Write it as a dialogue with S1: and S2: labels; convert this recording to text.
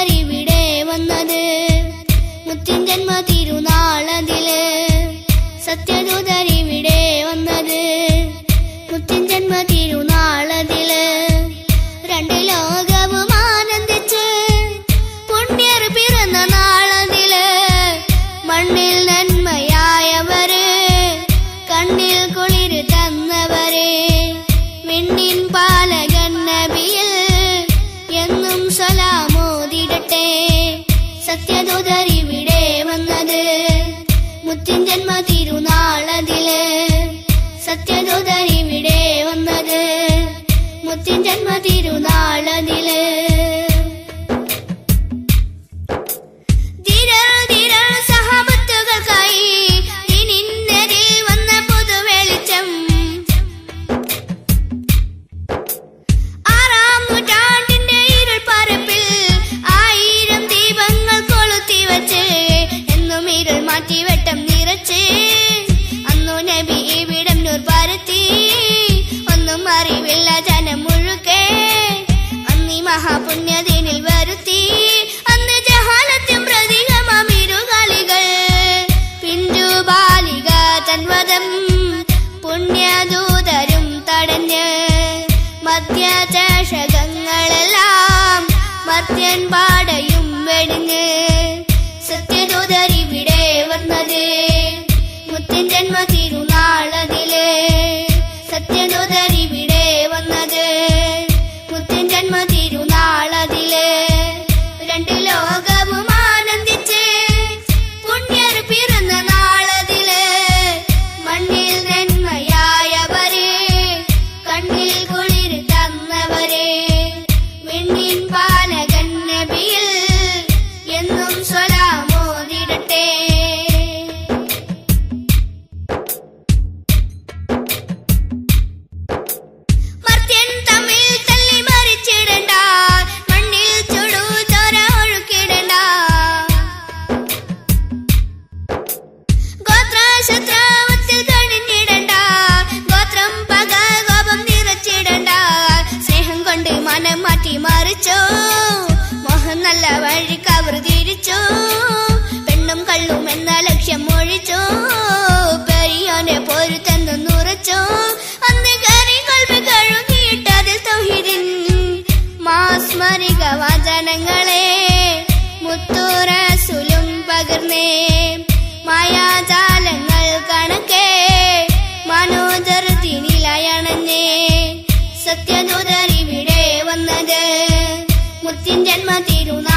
S1: സത്യദൂതരിവിടെ വന്നത് മുത്തിൻ ജന്മ തിരുനാളതില് സത്യദൂതരിവിടെ വന്നത് മുത്തിൻ ജന്മ തിരുനാളതില് രണ്ട് ലോകവും ആനന്ദിച്ച് പുണ്യർ പിറന്ന നാളതില് മണ്ണിൽ നന്മയായവര് കണ്ണിൽ കുളിര് തന്നവരെ മിന്നിൻ പാലകൻ നബിയിൽ എന്നും സലാമോദിടട്ടെ സത്യദൂതരിവിടെ വന്നത് മുത്തിൻ ജന്മ തിരുനാളതില് സത്യദൂതരിവിടെ വന്നത് മുത്തിൻ ജന്മ തിരുനാളതില് മാറ്റിവെട്ടം നിറച്ച് അന്നു നബി ഇവിടം നൂർ പരത്തി ഒന്നും അറിവില്ല ജനം മുഴുക്കെ അന്നീ മഹാപുണ്യദിനിൽ വരുത്തി അന്ന് ജഹാലത്തും പ്രതീകമാമിരുകാലികൾ പിഞ്ചു ബാലിക തൻവദം പുണ്യദൂതരും തടഞ്ഞ് മധ്യചഷകങ്ങളെല്ലാം മർത്യൻ പാടയും വെടിഞ്ഞ് സത്യദൂതരിവിടെ വന്നത് മുത്തിൻ ജന്മ തിരുനാളതില് സത്യദൂതരിവിടെ വന്നത് മുത്തിൻ ജന്മ തിരുനാളതില് രണ്ട് ലോകവും ആനന്ദിച്ച് പുണ്യർ പിറന്ന നാളതില് മണ്ണിൽ നന്മയായവരെ കണ്ണിൽ കുളിര് തന്നവരെ വെണ്ണിൻ പാലകൻ നബിയിൽ എന്നും സ്വലാമോദിടട്ടെ മർത്യൻ തമ്മിൽ തല്ലി മരിച്ചിടണ്ട മണ്ണിൽ ചുടു ചോര ഒഴുക്കിടണ്ട ഗോത്രശത്രാവത്തിൽ കണിഞ്ഞിടണ്ട ഗോത്രം പക കോപം നിറച്ചിടണ്ട സ്നേഹം കൊണ്ട് മനം മാറ്റി മറിച്ചോ മോഹം നല്ല വഴിക്ക് അവർ തിരിച്ചു പെണ്ണും കള്ളും എന്ന ലക്ഷ്യം ഒഴിച്ചു പെരിയോനെ പൊരുത്തെന്ന് നുറച്ചു അന്ന് കരി കൽവി കഴുകിയിട്ടതിൽ തൗഹീദിൻ മാസ്മരിക വചനങ്ങളെ മുത്തുറസുലും പകർന്നേ മായാജാലങ്ങൾ കണക്കെ മനോജർത്തിനിലയണഞ്ഞേ സത്യദൂതരിവിടെ വന്നത് മുത്തിൻ ജന്മ തിരുനാൾ